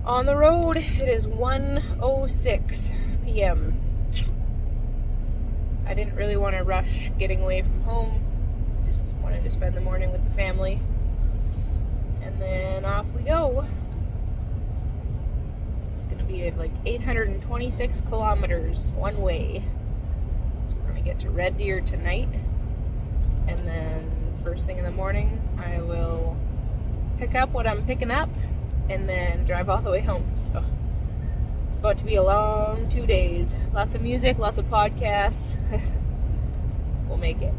On the road, it is 1:06 p.m. I didn't really want to rush getting away from home. Just wanted to spend the morning with the family. And then off we go. It's going to be like 826 kilometers one way. So we're going to get to Red Deer tonight. And then first thing in the morning, I will pick up what I'm picking up and then drive all the way home. So it's about to be a long 2 days. Lots of music, lots of podcasts. We'll make it.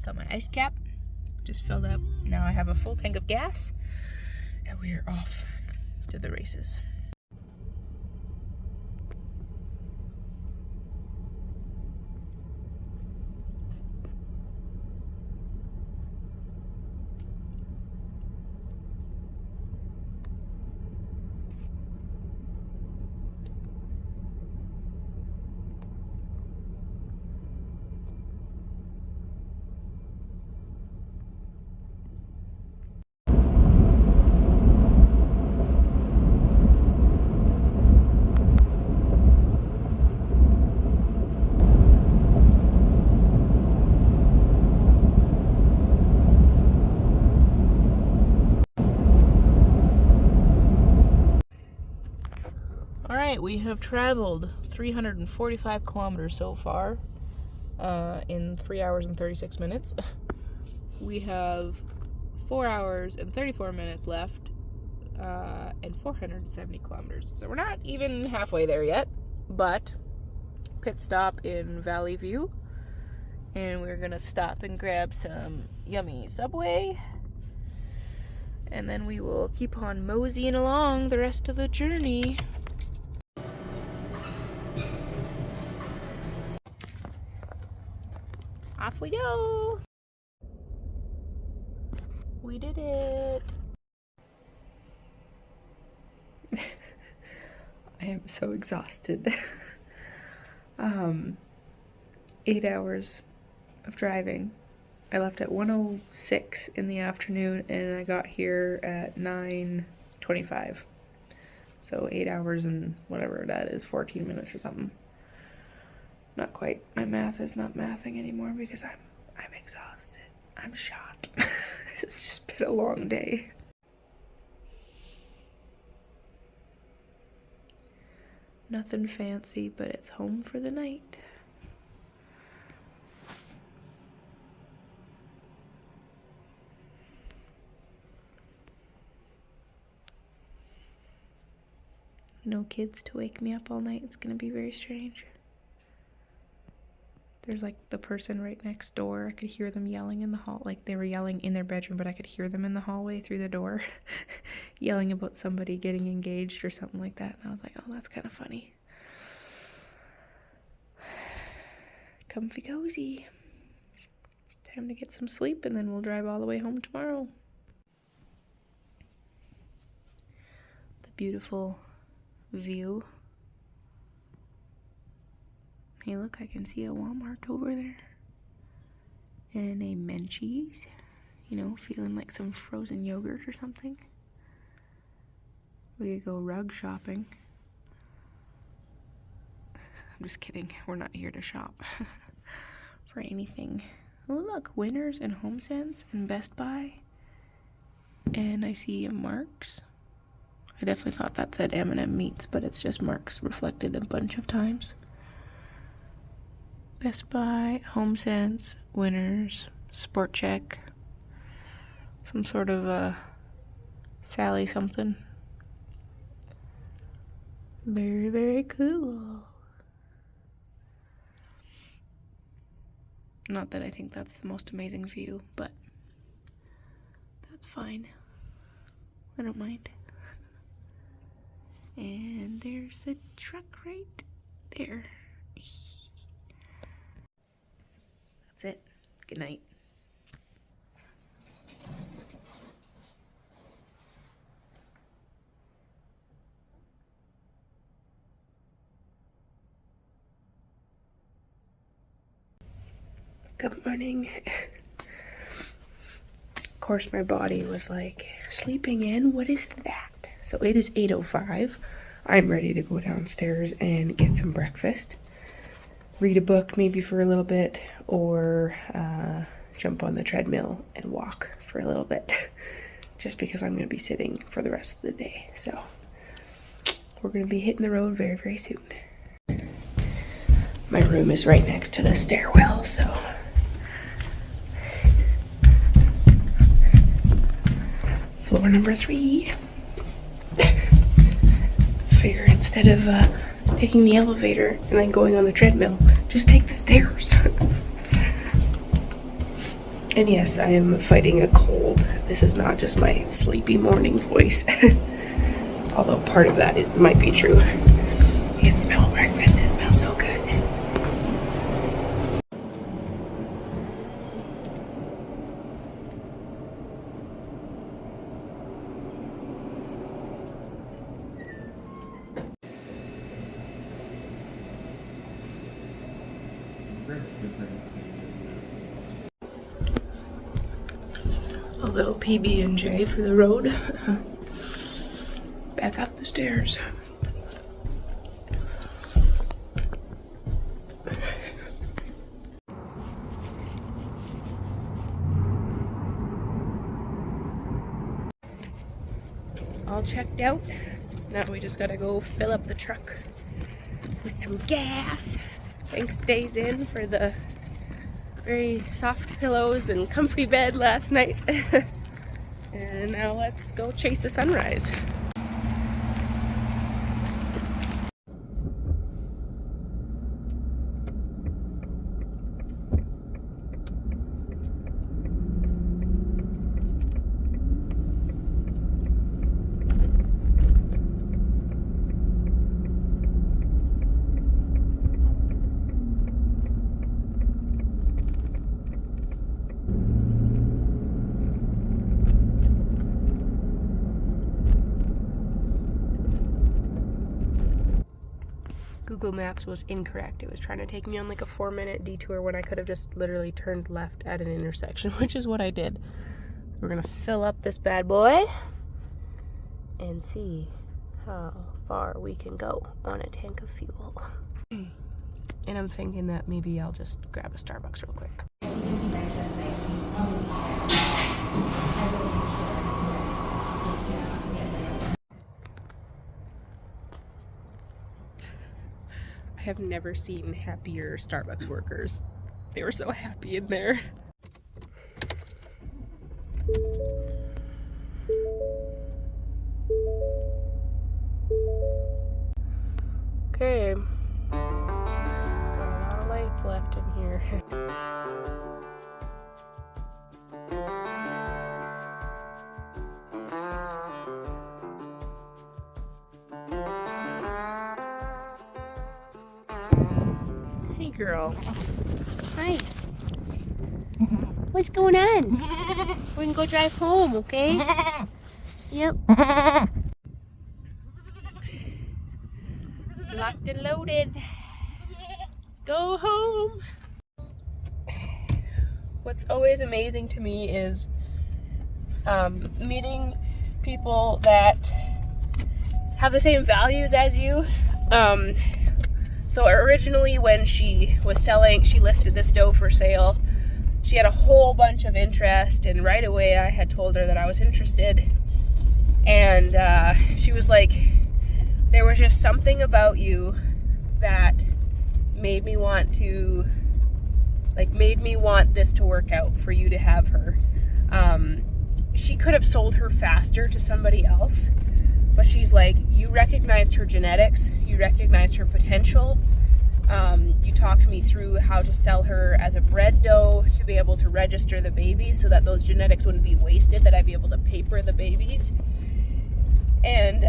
Got my ice cap just filled up. Now I have a full tank of gas and we are off to the races. Alright, we have traveled 345 kilometers so far in 3 hours and 36 minutes. We have 4 hours and 34 minutes left and 470 kilometers. So we're not even halfway there yet, but pit stop in Valley View. And we're going to stop and grab some yummy Subway. And then we will keep on moseying along the rest of the journey. Off we go! We did it! I am so exhausted. 8 hours of driving. I left at 1:06 in the afternoon and I got here at 9:25. So 8 hours and whatever that is, 14 minutes or something. Not quite. My math is not mathing anymore because I'm exhausted. I'm shot. It's just been a long day. Nothing fancy, but it's home for the night. No kids to wake me up all night. It's gonna be very strange. There's like the person right next door. I could hear them yelling in the hall. Like they were yelling in their bedroom, but I could hear them in the hallway through the door yelling about somebody getting engaged or something like that. And I was like, oh, that's kind of funny. Comfy cozy. Time to get some sleep and then we'll drive all the way home tomorrow. The beautiful view. Hey, look, I can see a Walmart over there. And a Menchie's. You know, feeling like some frozen yogurt or something. We could go rug shopping. I'm just kidding. We're not here to shop for anything. Oh, look, Winners and HomeSense and Best Buy. And I see a Mark's. I definitely thought that said M&M Meats, but it's just Mark's reflected a bunch of times. Best Buy, HomeSense, Winners, Sport Check, some sort of a Sally something. Very, very cool. Not that I think that's the most amazing view, but that's fine. I don't mind. And there's the truck right there. That's it. Good night. Good morning. Of course, my body was like, sleeping in? What is that? So it is 8:05. I'm ready to go downstairs and get some breakfast. Read a book maybe for a little bit, or jump on the treadmill and walk for a little bit. Just because I'm going to be sitting for the rest of the day. So we're going to be hitting the road very, very soon. My room is right next to the stairwell, so floor number 3. Figure instead of taking the elevator and then going on the treadmill, just take the stairs. And yes, I am fighting a cold. This is not just my sleepy morning voice. Although part of that, it might be true. You can smell breakfast. It smells so good. A little PB&J for the road. Back up the stairs. All checked out. Now we just gotta go fill up the truck with some gas. Thanks Days Inn for the very soft pillows and comfy bed last night. And now let's go chase the sunrise. Google Maps was incorrect. It was trying to take me on like a 4-minute detour when I could have just literally turned left at an intersection, which is what I did. We're gonna fill up this bad boy and see how far we can go on a tank of fuel. And I'm thinking that maybe I'll just grab a Starbucks real quick. I have never seen happier Starbucks workers. They were so happy in there. Okay. Got a lot of life left in here. Hey girl. Hi. What's going on? We're gonna go drive home, okay? Yep. Locked and loaded. Let's go home. What's always amazing to me is meeting people that have the same values as you. So originally when she was selling, she listed this dough for sale. She had a whole bunch of interest, and right away I had told her that I was interested. And she was like, there was just something about you that made me want this to work out for you to have her. She could have sold her faster to somebody else, but she's like, you recognized her genetics, you recognized her potential. You talked me through how to sell her as a bred doe to be able to register the babies so that those genetics wouldn't be wasted, that I'd be able to paper the babies. And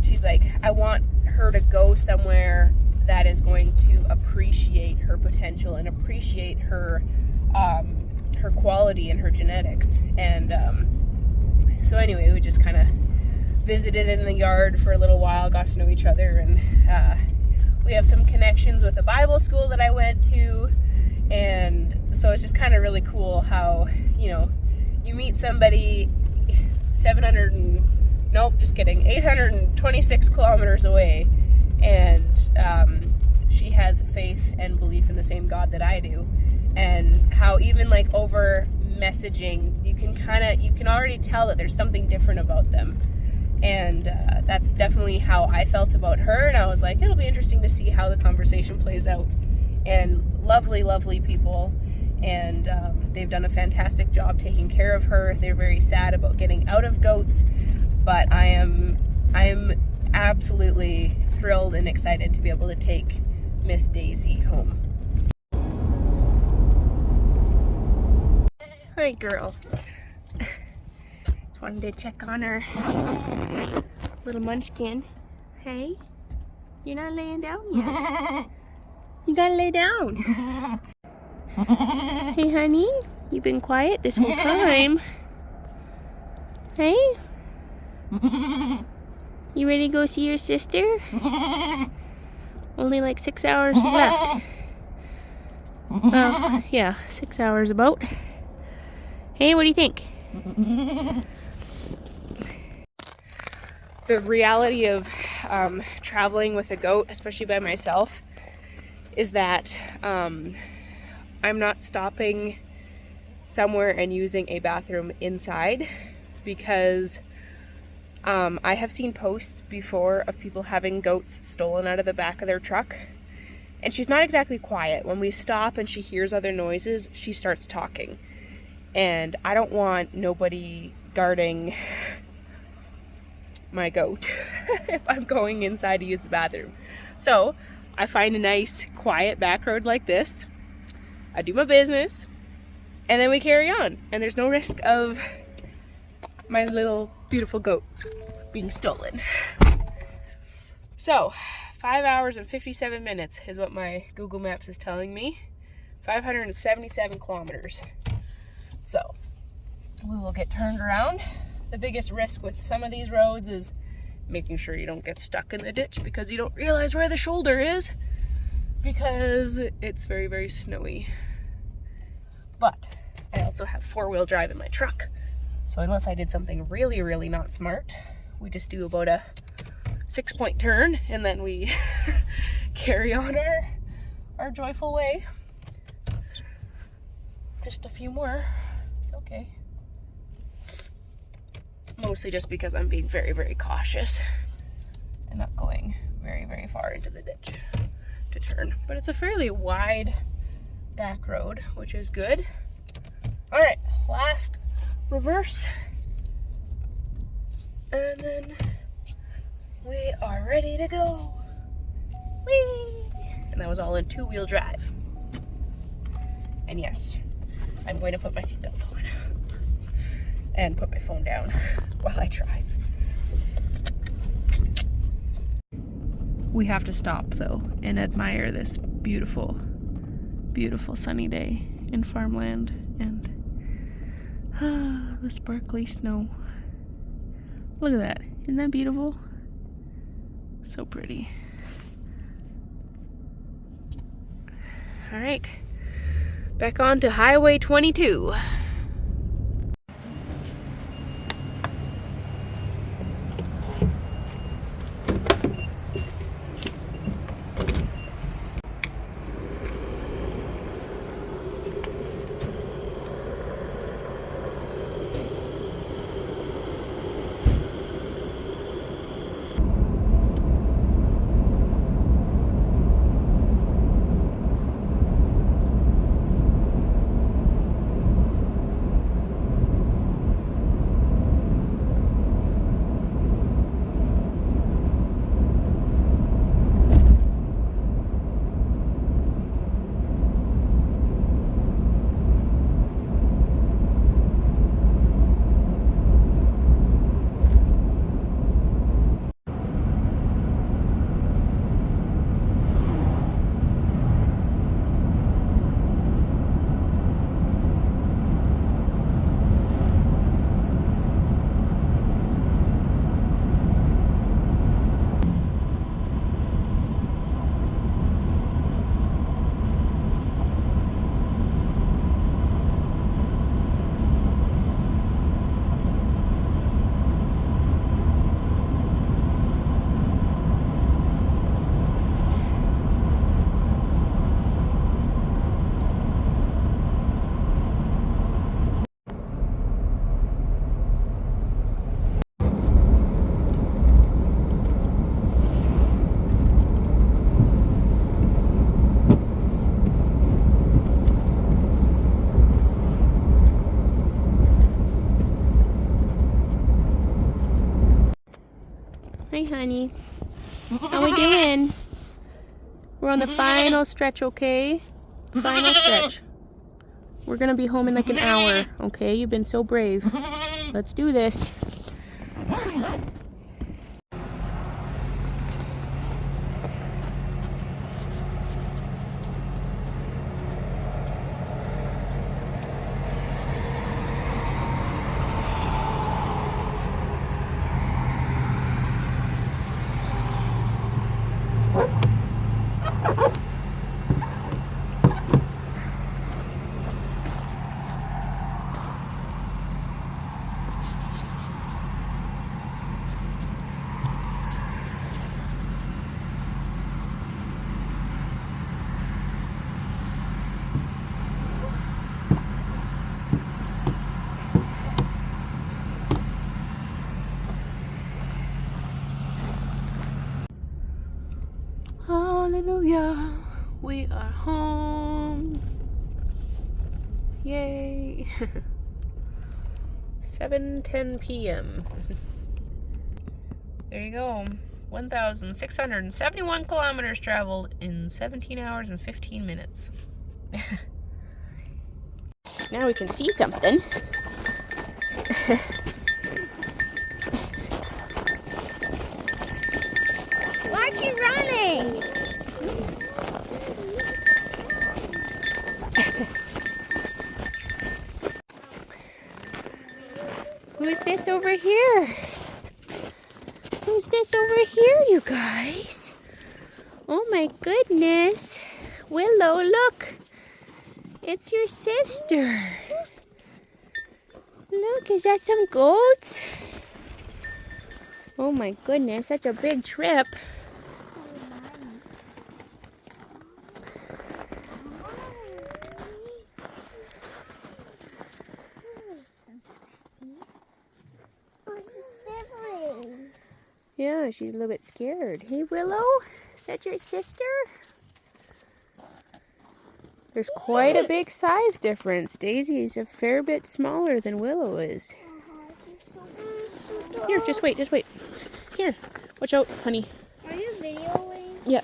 she's like, I want her to go somewhere that is going to appreciate her potential and appreciate her her quality and her genetics. And so anyway, we just kind of visited in the yard for a little while, got to know each other, and we have some connections with a Bible school that I went to, And so it's just kind of really cool how, you know, you meet somebody 826 kilometers away, and she has faith and belief in the same God that I do. And how even like over messaging, you can already tell that there's something different about them. And that's definitely how I felt about her. And I was like, it'll be interesting to see how the conversation plays out. And lovely, lovely people. And they've done a fantastic job taking care of her. They're very sad about getting out of goats, but I am absolutely thrilled and excited to be able to take Miss Daisy home. Hi, girl. Just wanted to check on her little munchkin. Hey, you're not laying down yet. You gotta lay down. Hey, honey, you've been quiet this whole time. Hey? You ready to go see your sister? Only like 6 hours left. Well, yeah, 6 hours about. Hey, what do you think? The reality of traveling with a goat, especially by myself, is that I'm not stopping somewhere and using a bathroom inside, because I have seen posts before of people having goats stolen out of the back of their truck, and she's not exactly quiet. When we stop and she hears other noises, she starts talking, and I don't want nobody guarding my goat if I'm going inside to use the bathroom. So I find a nice quiet back road like this, I do my business, and then we carry on, and there's no risk of my little beautiful goat being stolen. So 5 hours and 57 minutes is what my Google Maps is telling me. 577 kilometers. So we will get turned around. The biggest risk with some of these roads is making sure you don't get stuck in the ditch because you don't realize where the shoulder is, because it's very, very snowy. But I also have 4-wheel drive in my truck, so unless I did something really, really not smart, we just do about a 6-point turn and then we carry on our joyful way. Just a few more. It's okay. Mostly just because I'm being very, very cautious and not going very, very far into the ditch to turn. But it's a fairly wide back road, which is good. All right, last reverse. And then we are ready to go. Whee! And that was all in 2-wheel drive. And yes, I'm going to put my seatbelt on and put my phone down while I drive. We have to stop though and admire this beautiful, beautiful sunny day in farmland and the sparkly snow. Look at that. Isn't that beautiful? So pretty. All right, back on to Highway 22. Hi, honey. How we doing? We're on the final stretch, okay? Final stretch. We're gonna be home in like an hour, okay? You've been so brave. Let's do this. Hallelujah. We are home. Yay. 7:10 p.m. There you go. 1,671 kilometers traveled in 17 hours and 15 minutes. Now we can see something. Why are you running? Who's this over here? Who's this over here, you guys? Oh my goodness. Willow, look. It's your sister. Look, is that some goats? Oh my goodness, such a big trip. Yeah, she's a little bit scared. Hey, Willow, is that your sister? There's quite a big size difference. Daisy is a fair bit smaller than Willow is. Here, just wait. Here, watch out, honey. Are you videoing? Yeah.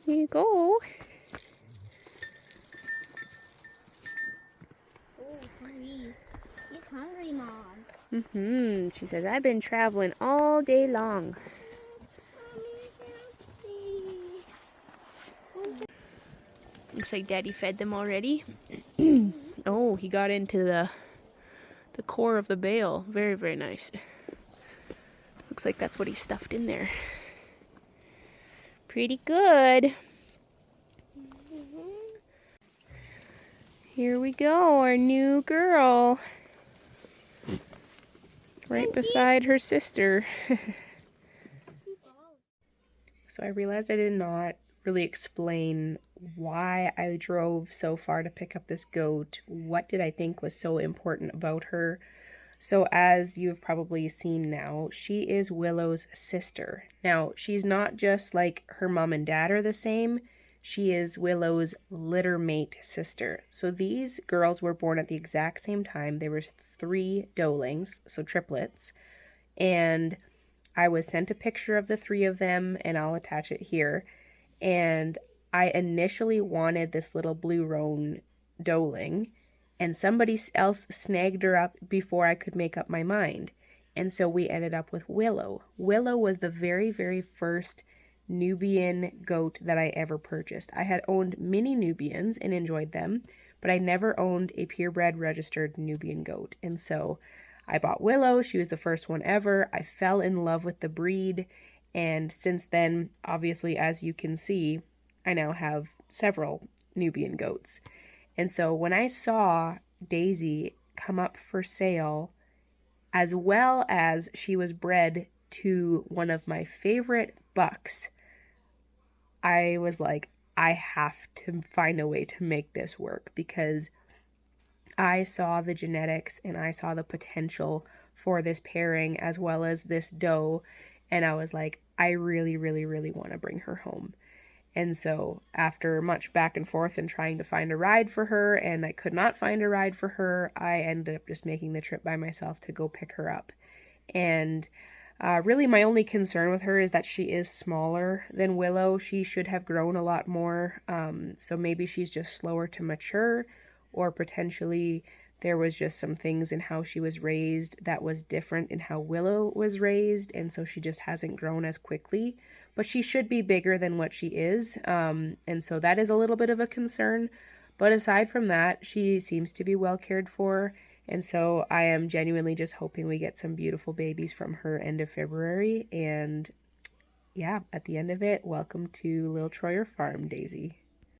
Here you go. Oh, honey. He's hungry, Mom. She says, I've been traveling all day long. Looks like Daddy fed them already. Oh, he got into the core of the bale. Very, very nice. Looks like that's what he stuffed in there. Pretty good. Here we go, our new girl. Right beside her sister. So I realized I did not really explain why I drove so far to pick up this goat. What did I think was so important about her? So as you've probably seen now, she is Willow's sister. Now, she's not just like her mom and dad are the same. She is Willow's litter mate sister. So these girls were born at the exact same time. There was 3 doelings, so triplets. And I was sent a picture of the 3 of them, and I'll attach it here. And I initially wanted this little blue roan doeling, and somebody else snagged her up before I could make up my mind. And so we ended up with Willow. Willow was the very, very first Nubian goat that I ever purchased. I had owned many Nubians and enjoyed them, but I never owned a purebred registered Nubian goat. And so I bought Willow. She was the first one ever. I fell in love with the breed. And since then, obviously, as you can see, I now have several Nubian goats. And so when I saw Daisy come up for sale, as well as she was bred to one of my favorite bucks, I was like, I have to find a way to make this work, because I saw the genetics and I saw the potential for this pairing as well as this doe. And I was like, I really, really, really want to bring her home. And so after much back and forth and trying to find a ride for her, and I could not find a ride for her, I ended up just making the trip by myself to go pick her up. And really my only concern with her is that she is smaller than Willow. She should have grown a lot more. So maybe she's just slower to mature, or potentially there was just some things in how she was raised that was different in how Willow was raised, and so she just hasn't grown as quickly. But she should be bigger than what she is, and so that is a little bit of a concern. But aside from that, she seems to be well cared for, and so I am genuinely just hoping we get some beautiful babies from her end of February. And yeah, at the end of it, welcome to Little Troyer Farm, Daisy.